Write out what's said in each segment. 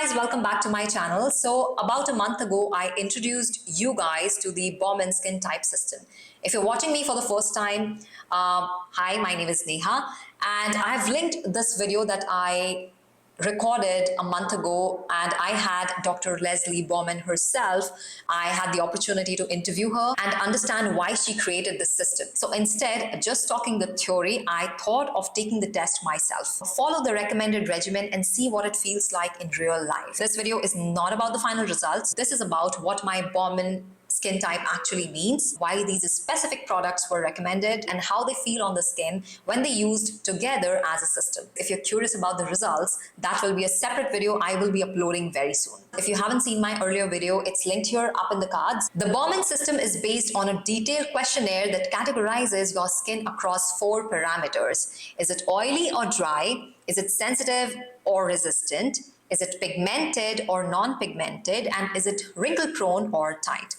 guys, welcome back to my channel. So about a month ago, I introduced you guys to the Baumann Skin Type system. If you're watching me for the first time, hi, my name is Neha, and I have linked this video that I recorded a month ago, and I had Dr. Leslie Baumann herself. I had the opportunity to interview her and understand why she created this system. So instead, just talking the theory, I thought of taking the test myself. Follow the recommended regimen and see what it feels like in real life. This video is not about the final results. This is about what my Baumann skin type actually means, why these specific products were recommended, and how they feel on the skin when they used together as a system. If you're curious about the results, that will be a separate video I will be uploading very soon. If you haven't seen my earlier video, it's linked here up in the cards. The Baumann system is based on a detailed questionnaire that categorizes your skin across 4 parameters. Is it oily or dry? Is it sensitive or resistant? Is it pigmented or non-pigmented? And is it wrinkle-prone or tight?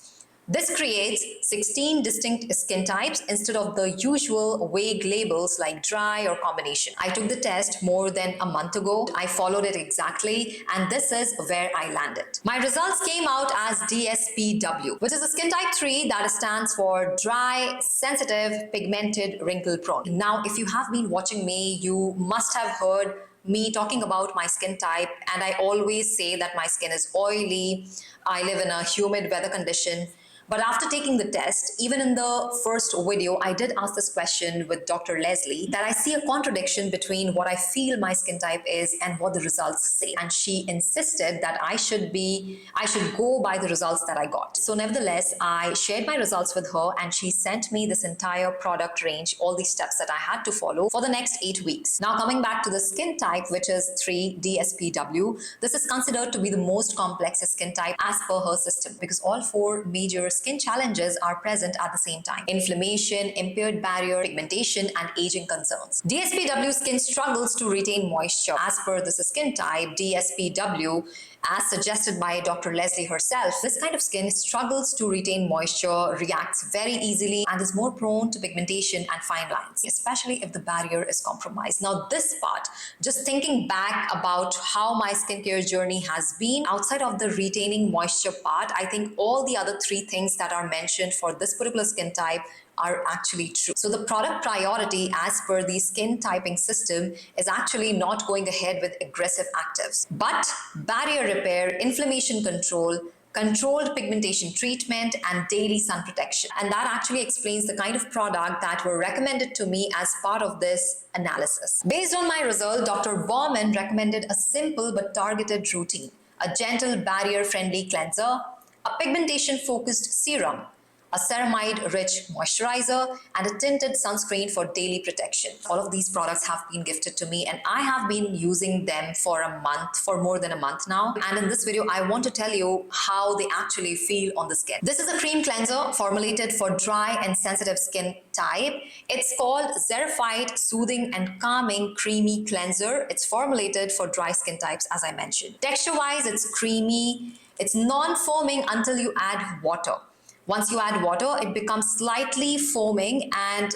This creates 16 distinct skin types instead of the usual vague labels like dry or combination. I took the test more than a month ago. I followed it exactly, and this is where I landed. My results came out as DSPW, which is a skin type 3 that stands for dry, sensitive, pigmented, wrinkle-prone. Now, if you have been watching me, you must have heard me talking about my skin type, and I always say that my skin is oily. I live in a humid weather condition. But after taking the test, even in the first video, I did ask this question with Dr. Leslie that I see a contradiction between what I feel my skin type is and what the results say. And she insisted that I should go by the results that I got. So nevertheless, I shared my results with her, and she sent me this entire product range, all these steps that I had to follow for the next 8 weeks. Now coming back to the skin type, which is 3 DSPW, this is considered to be the most complex skin type as per her system, because all 4 major skin challenges are present at the same time: inflammation, impaired barrier, pigmentation, and aging concerns. DSPW skin struggles to retain moisture. As per this skin type, DSPW, as suggested by Dr. Leslie herself, this kind of skin struggles to retain moisture, reacts very easily, and is more prone to pigmentation and fine lines, especially if the barrier is compromised. Now this part, just thinking back about how my skincare journey has been, outside of the retaining moisture part, I think all the other 3 things that are mentioned for this particular skin type are actually true. So the product priority as per the skin typing system is actually not going ahead with aggressive actives, but barrier repair, inflammation control, controlled pigmentation treatment, and daily sun protection. And that actually explains the kind of product that were recommended to me as part of this analysis. Based on my result, Dr. Baumann recommended a simple but targeted routine: a gentle barrier-friendly cleanser, a pigmentation-focused serum, a ceramide-rich moisturizer, and a tinted sunscreen for daily protection. All of these products have been gifted to me, and I have been using them for more than a month now. And in this video, I want to tell you how they actually feel on the skin. This is a cream cleanser formulated for dry and sensitive skin type. It's called Zerified Soothing and Calming Creamy Cleanser. It's formulated for dry skin types, as I mentioned. Texture-wise, it's creamy. It's non-foaming until you add water. Once you add water, it becomes slightly foaming, and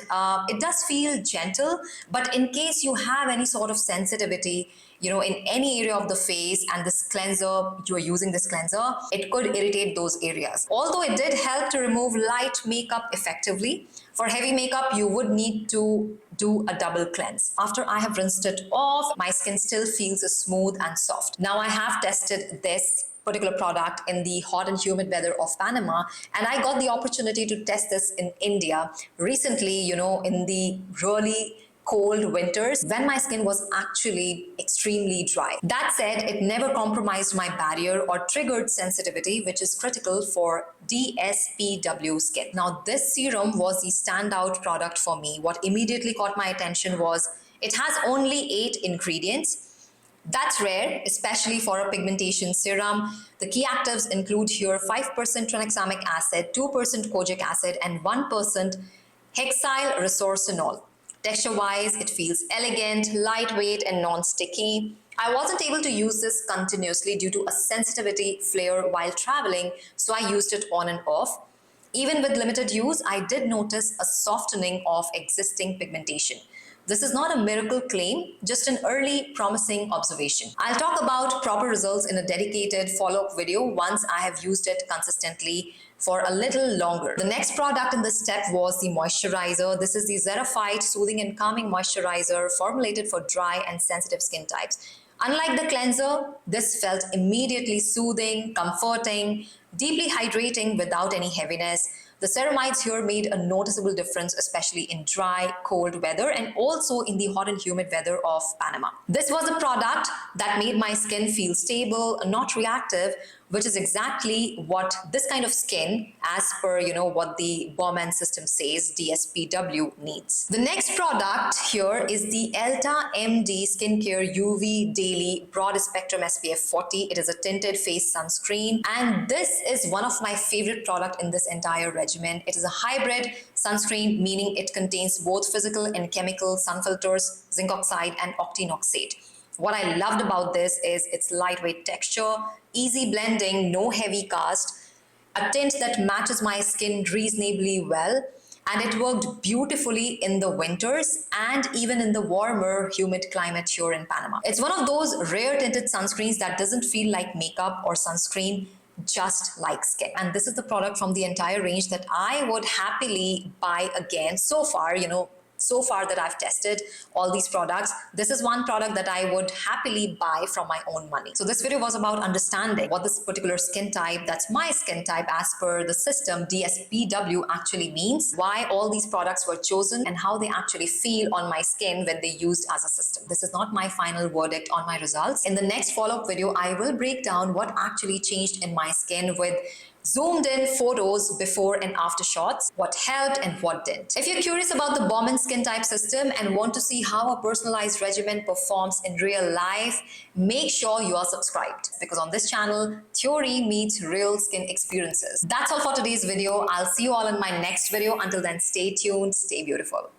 it does feel gentle. But in case you have any sort of sensitivity, in any area of the face, and this cleanser, you are using this cleanser, it could irritate those areas. Although it did help to remove light makeup effectively, for heavy makeup, you would need to do a double cleanse. After I have rinsed it off, my skin still feels smooth and soft. Now I have tested this particular product in the hot and humid weather of Panama, and I got the opportunity to test this in India recently, in the really cold winters when my skin was actually extremely dry. That said, it never compromised my barrier or triggered sensitivity, which is critical for DSPW skin. Now this serum was the standout product for me. What immediately caught my attention was it has only 8 ingredients. That's rare, especially for a pigmentation serum. The key actives include here 5% tranexamic acid, 2% kojic acid, and 1% hexyl resorcinol. Texture-wise, it feels elegant, lightweight, and non-sticky. I wasn't able to use this continuously due to a sensitivity flare while traveling, so I used it on and off. Even with limited use, I did notice a softening of existing pigmentation. This is not a miracle claim, just an early promising observation. I'll talk about proper results in a dedicated follow-up video once I have used it consistently for a little longer. The next product in this step was the moisturizer. This is the Xerophyte Soothing and Calming Moisturizer formulated for dry and sensitive skin types. Unlike the cleanser, this felt immediately soothing, comforting, deeply hydrating without any heaviness. The ceramides here made a noticeable difference, especially in dry, cold weather and also in the hot and humid weather of Panama. This was a product that made my skin feel stable, not reactive, which is exactly what this kind of skin, as per what the Baumann system says, DSPW needs. The next product here is the Elta MD Skincare UV Daily Broad Spectrum SPF 40. It is a tinted face sunscreen, and this is one of my favorite products in this entire regimen. It is a hybrid sunscreen, meaning it contains both physical and chemical sun filters, zinc oxide and octinoxate. What I loved about this is its lightweight texture, easy blending, no heavy cast, a tint that matches my skin reasonably well, and it worked beautifully in the winters and even in the warmer, humid climate here in Panama. It's one of those rare tinted sunscreens that doesn't feel like makeup or sunscreen, just like skin. And this is the product from the entire range that I would happily buy again. So far that I've tested all these products, this is one product that I would happily buy from my own money. So this video was about understanding what this particular skin type, that's my skin type as per the system DSPW, actually means, why all these products were chosen, and how they actually feel on my skin when they used as a system. This is not my final verdict on my results. In the next follow-up video, I will break down what actually changed in my skin with zoomed in photos before and after shots, what helped and what didn't. If you're curious about the Baumann Skin Type system and want to see how a personalized regimen performs in real life, make sure you are subscribed, because on this channel, theory meets real skin experiences. That's all for today's video. I'll see you all in my next video. Until then, stay tuned, stay beautiful.